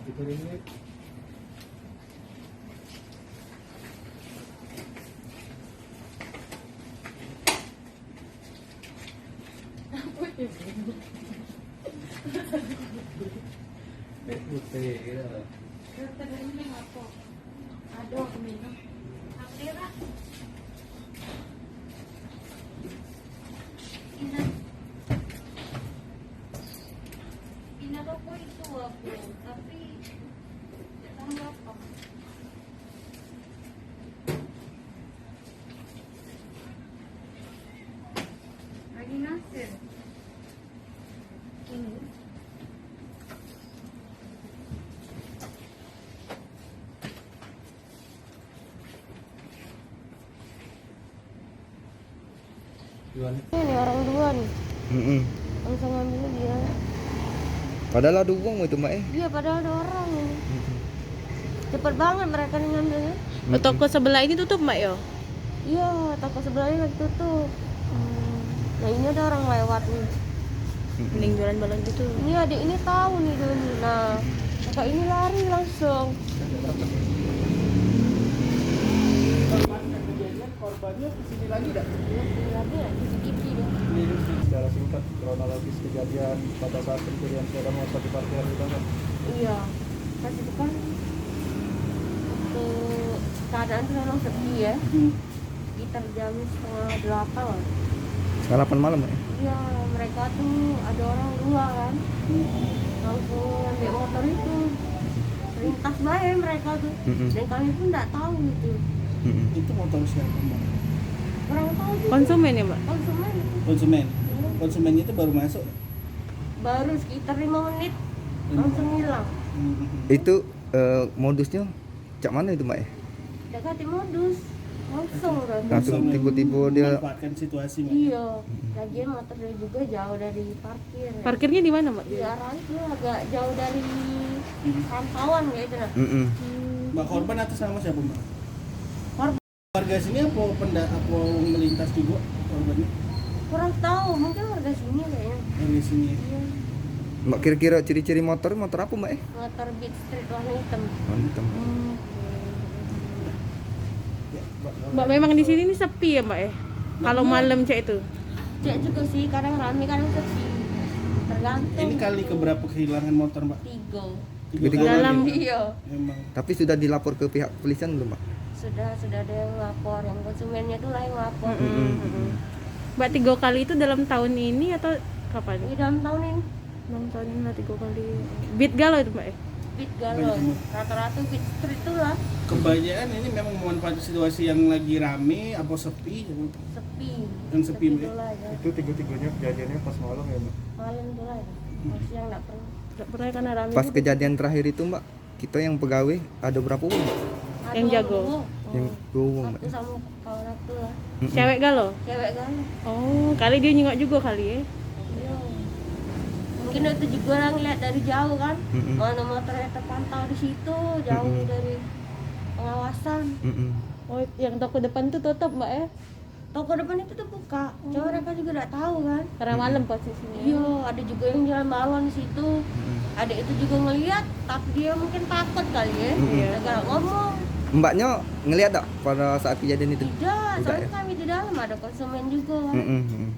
Itu ini. Putih gitu. Aduh, minum. Akhirnya. Inaroko itu aku, tapi tidak tahu apa. Lagi nasir. Ini. Ini orang dua nih, langsung ngambilnya dia. Padahal ada uang itu mbak Iya, padahal ada orang ini. Cepet banget mereka nih ngambilnya. Toko sebelah ini tutup mbak yo? Iya, toko sebelahnya lagi tutup. Nah ini ada orang lewat nih. Mending jualan balon gitu. Ini adik ini tahu nih dulu nih. Nah, kakak ini lari langsung. Korbannya di sini lagi enggak? Lagi ya, CCTV deh. Ini secara singkat kronologis kejadian pada saat pencurian sepeda motor di parkiran itu kan. Iya, pas itu kan waktu keadaan tuh memang sepi ya. Sekitar jam 7:30. Setengah 8 malam mbak. Iya, mereka tuh ada orang dua kan. Langsung ambil motor itu. Lintas bae mereka tuh. Dan kami pun nggak tahu gitu. Itu motor siapa mbak? Orang tahu juga. Konsumen ya mbak? Konsumen. Konsumen. Konsumen itu baru masuk. Baru sekitar 5 menit langsung hilang. Itu modusnya cak mana itu mbak ya? Dekati modus langsung kan. Langsung tiba-tiba dia. memanfaatkan situasi mbak. Iya. Lagian motor dia juga jauh dari parkir. Ya. Parkirnya di mana mbak? Di arah itu agak jauh dari pantauan gitu nah. Mbak korban atas nama siapa mbak? Korban. Warga sini apa melintas juga korbannya? Kurang tahu, mungkin warga sini kayaknya. Warga sini. Iya. Mbak kira-kira ciri-ciri motor apa mbak ya? Motor Beat Street warna hitam. Mantap. Mbak memang di sini nih sepi ya mbak ya? Kalau malam cek itu? Cek juga sih, kadang rame, kadang sepi. Tergantung. Ini kali keberapa kehilangan motor mbak? 3. Tiga Tiga kali. dalam. Iya. Memang. Tapi sudah dilapor ke pihak kepolisian belum mbak? Sudah ada yang lapor, yang konsumennya tuh lah yang lapor. Mbak 3 kali itu dalam tahun ini atau kapan? Ini dalam tahun ini Dalam tahun ini lah 3 kali. Beat galau itu mbak ya? Beat galon, rata-rata Beat Street tuh lah Kebanyakan ini memang memanfaatkan situasi yang lagi rame apa sepi. sepi. Yang sepi, Mbak. tuh lah ya. Itu tiga-tiganya kejadiannya pas malam ya mbak? Malam tuh lah ya. Pas siang nggak pernah. Nggak pernah karena rame. Pas juga. kejadian terakhir itu mbak, kita yang pegawai ada berapa uang mbak? Yang Ada jago. dua. Yang dua uang mbak. Satu sama kawan aku lah. Cewek galau? Cewek kan. Oh, kali dia nyengok juga kali ya? Iya. Mungkin itu juga orang lihat dari jauh kan. Mana motornya terpantau di situ, jauh dari pengawasan. Oh, yang toko depan tuh tutup mbak ya? Toko depan itu tuh buka, cuma mereka juga nggak tahu kan. Karena malam posisinya. Iya, ada juga yang jualan balon di situ. Ada itu juga ngelihat, tapi dia mungkin takut kali ya. Nggak ngomong. Mbaknya ngelihat tak pada saat kejadian itu? Tidak, Tidak soalnya ya? kami di dalam ada konsumen juga. Mm-mm.